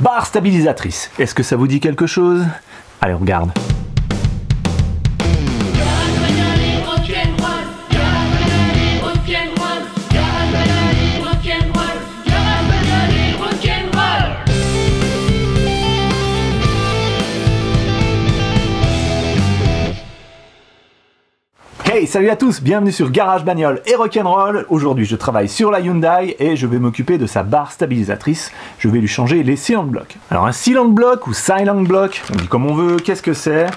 Barre stabilisatrice, est-ce que ça vous dit quelque chose? Allez, on regarde. Hey, salut à tous, bienvenue sur Garage Bagnole et Rock'n'Roll. Aujourd'hui, je travaille sur la Hyundai et je vais m'occuper de sa barre stabilisatrice. Je vais lui changer les silent blocks. Alors un silent block ou silent block, on dit comme on veut, qu'est-ce que c'est?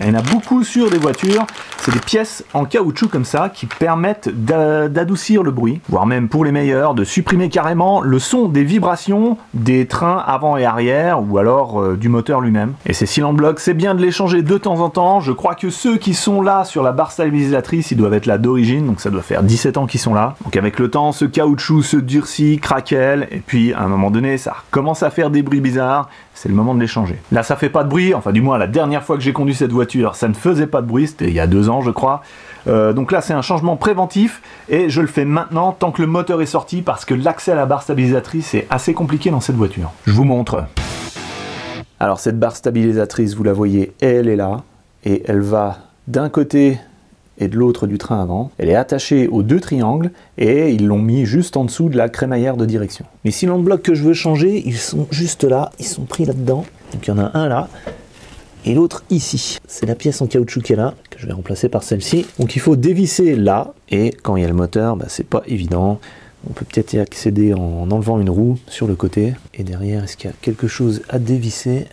Il y en a beaucoup sur des voitures, c'est des pièces en caoutchouc comme ça qui permettent d'adoucir le bruit, voire même pour les meilleurs, de supprimer carrément le son des vibrations des trains avant et arrière ou alors du moteur lui-même. Et ces silent blocks, c'est bien de les changer de temps en temps. Je crois que ceux qui sont là sur la barre stabilisatrice, ils doivent être là d'origine, donc ça doit faire 17 ans qu'ils sont là. Donc avec le temps, ce caoutchouc se durcit, craquelle, et puis à un moment donné, ça commence à faire des bruits bizarres. C'est le moment de les changer. Là, ça fait pas de bruit, enfin du moins la dernière fois que j'ai conduit cette voiture, ça ne faisait pas de bruit, c'était il y a 2 ans je crois. Donc là c'est un changement préventif et je le fais maintenant tant que le moteur est sorti parce que l'accès à la barre stabilisatrice est assez compliqué dans cette voiture. Je vous montre. Alors cette barre stabilisatrice, vous la voyez, elle est là et elle va d'un côté et de l'autre du train avant. Elle est attachée aux 2 triangles et ils l'ont mis juste en dessous de la crémaillère de direction. Les silent blocs que je veux changer, ils sont juste là, ils sont pris là-dedans. Donc il y en a un là et l'autre ici. C'est la pièce en caoutchouc qui est là, que je vais remplacer par celle-ci. Donc il faut dévisser là et quand il y a le moteur, bah, c'est pas évident. On peut peut-être y accéder en enlevant une roue sur le côté. Et derrière, est-ce qu'il y a quelque chose à dévisser?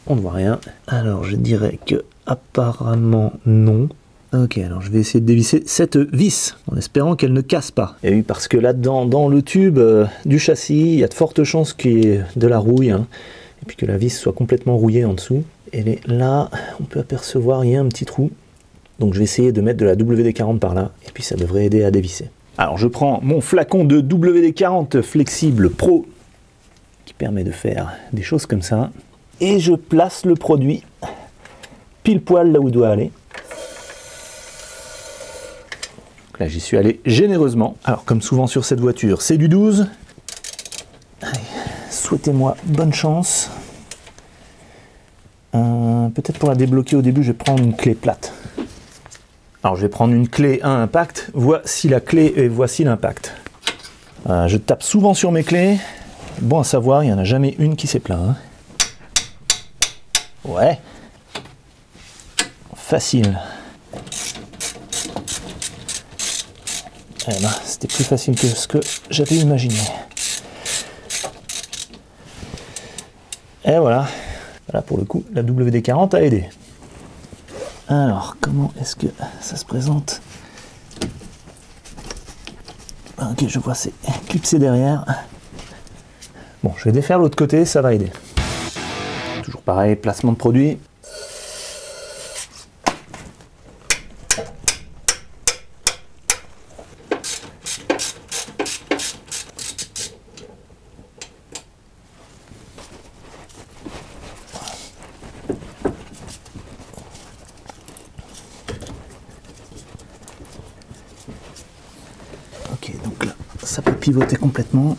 On ne voit rien. Alors je dirais que apparemment non. Ok, alors je vais essayer de dévisser cette vis, en espérant qu'elle ne casse pas. Et oui, parce que là-dedans, dans le tube du châssis, il y a de fortes chances qu'il y ait de la rouille, hein, et puis que la vis soit complètement rouillée en dessous. Et là, on peut apercevoir, il y a un petit trou. Donc je vais essayer de mettre de la WD-40 par là, et puis ça devrait aider à dévisser. Alors je prends mon flacon de WD-40 Flexible Pro, qui permet de faire des choses comme ça, et je place le produit pile poil là où il doit aller. Là, j'y suis allé généreusement. Alors, comme souvent sur cette voiture, c'est du 12. Souhaitez-moi bonne chance. Peut-être pour la débloquer au début, je vais prendre une clé plate. Alors, je vais prendre une clé à impact. Voici la clé et voici l'impact. Je tape souvent sur mes clés. Bon à savoir, il n'y en a jamais une qui s'est plainte. Ouais. Facile. Eh ben, c'était plus facile que ce que j'avais imaginé. Et voilà. Voilà, pour le coup, la WD-40 a aidé. Alors, comment est-ce que ça se présente? Ok, je vois, c'est clipsé derrière. Bon, je vais défaire l'autre côté, ça va aider. Toujours pareil, placement de produit. Ok, donc là, ça peut pivoter complètement.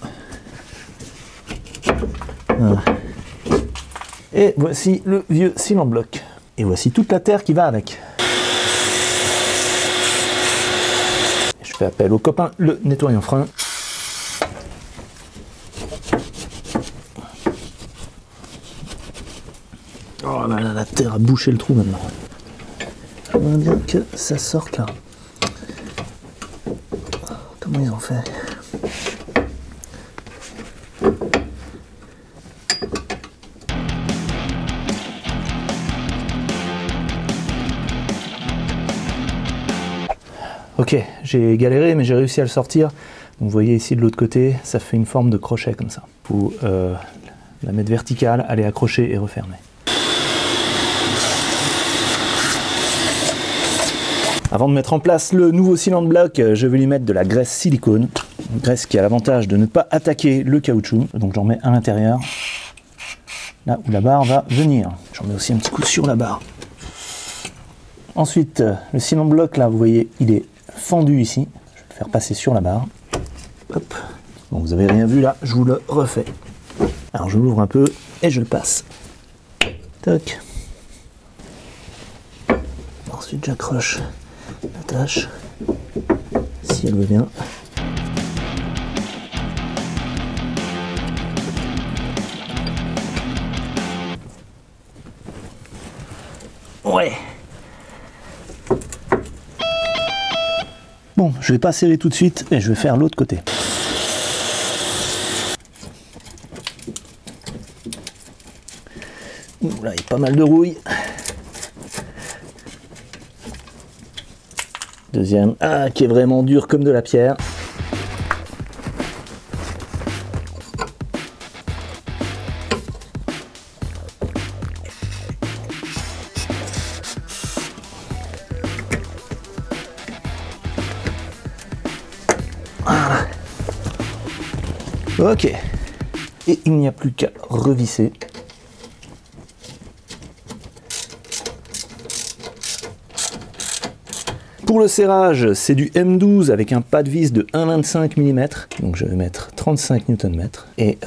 Voilà. Et voici le vieux silent bloc. Et voici toute la terre qui va avec. Je fais appel au copain, le nettoyant frein. Oh là là, la terre a bouché le trou maintenant. Je voudrais bien que ça sorte là. Comment ils ont fait? Ok, j'ai galéré mais j'ai réussi à le sortir. Donc vous voyez ici de l'autre côté, ça fait une forme de crochet comme ça. Il faut la mettre verticale, aller accrocher et refermer. Avant de mettre en place le nouveau silent block, je vais lui mettre de la graisse silicone. Une graisse qui a l'avantage de ne pas attaquer le caoutchouc. Donc j'en mets à l'intérieur, là où la barre va venir. J'en mets aussi un petit coup sur la barre. Ensuite, le silent block, là, vous voyez, il est fendu ici. Je vais le faire passer sur la barre. Hop. Bon, vous avez rien vu là, je vous le refais. Alors je l'ouvre un peu et je le passe. Toc. Ensuite j'accroche la tâche, si elle veut bien. Ouais. Bon, je vais pas serrer tout de suite et je vais faire l'autre côté. Ouh, là, il y a pas mal de rouille. Deuxième, ah, qui est vraiment dur comme de la pierre. Voilà. Ok. Et il n'y a plus qu'à revisser. Pour le serrage, c'est du M12 avec un pas de vis de 1,25 mm. Donc je vais mettre 35 Nm. Et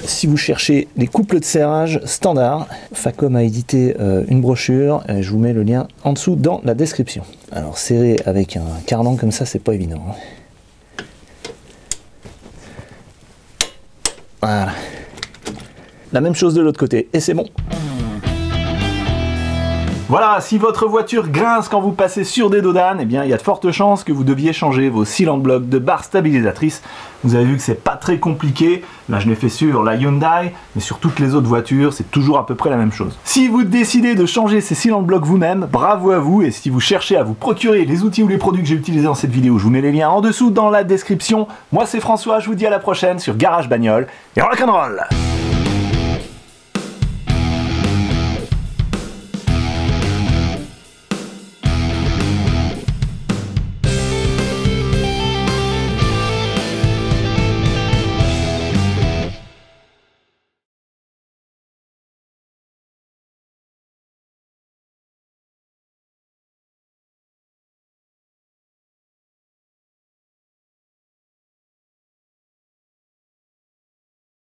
si vous cherchez les couples de serrage standard, Facom a édité une brochure. Je vous mets le lien en dessous dans la description. Alors serrer avec un cardan comme ça, c'est pas évident. Voilà. La même chose de l'autre côté. Et c'est bon. Voilà, si votre voiture grince quand vous passez sur des dodanes, eh bien il y a de fortes chances que vous deviez changer vos cylindres blocs de barre stabilisatrice. Vous avez vu que c'est pas très compliqué. Là je l'ai fait sur la Hyundai, mais sur toutes les autres voitures, c'est toujours à peu près la même chose. Si vous décidez de changer ces cylindres blocs vous-même, bravo à vous. Et si vous cherchez à vous procurer les outils ou les produits que j'ai utilisés dans cette vidéo, je vous mets les liens en dessous dans la description. Moi c'est François, je vous dis à la prochaine sur Garage Bagnole et rock'n'roll.